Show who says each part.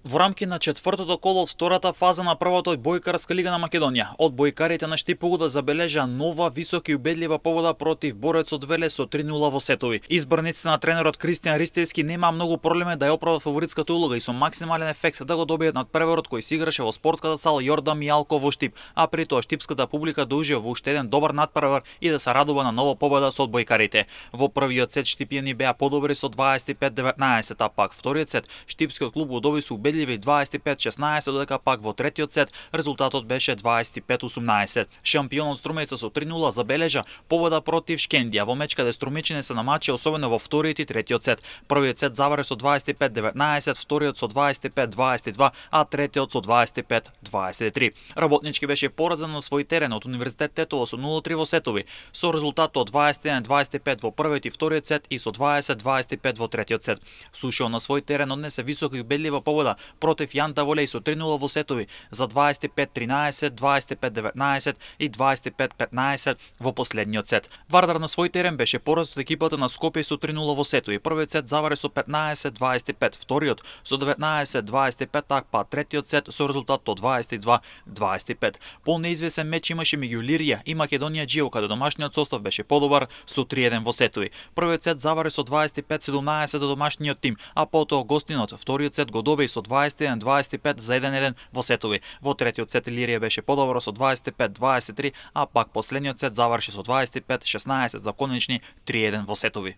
Speaker 1: Во рамки на четвртото коло од втората фаза на првото одбојкарска лига на Македонија, одбојкарите на Штипогуда забележа нова висока и убедлива победа против Борец од Велес со 3:0 во сетови. Изборниците на тренерот Кристијан Ристевски нема многу проблеми да ја оправат фаворитската улога и со максимален ефект да го добијат надпреварот кој се играше во спортската сала Јордан Мијалков во Штип, а при тоа штипската публика да ужива во уште еден добар надпревар и да се радува на нова победа со одбојкарите. Во првиот сет штипјани беа подобри со 25-19, а пак вториот сет штипскиот клуб го доби со убедливи 25-16, додека пак во третиот сет резултатот беше 25-18. Шампионот Струмица со 3:0 забележа победа против Шкендија во меч каде струмичани се намачи особено во вториот и третиот сет. Првиот сет заврши со 25-19, вториот со 25-22, а третиот со 25-23. Работнички беше поразен на свој терен од Универзитет Тетово со 0:3 во сетови, со резултатот 21-25 во првиот и вториот сет и со 20-25 во третиот сет. Сушио на свој терен однесе висока и убедлива победа против Јанта Волеј со 3:0 во сетови за 25-13, 25-19 и 25-15 во последниот сет. Вардар на свој терен беше поразен од екипата на Скопје со 3:0 во сетови. Првиот сет заврши со 15-25, вториот со 19-25, па третиот сет со резултатот 22-25. Полнеизвесен меч имаше меѓу Илирија и Македонија Џио, каде домашниот состав беше подобар со 3:1 во сетови. Првиот сет заврши со 25-17 до домашниот тим, а потоа гостинот вториот сет го доби со 21-25 за 1:1 во сетови. Во третиот сет Илирија беше подобро со 25-23, а пак последниот сет заврши со 25-16 за конечни 3:1 во сетови.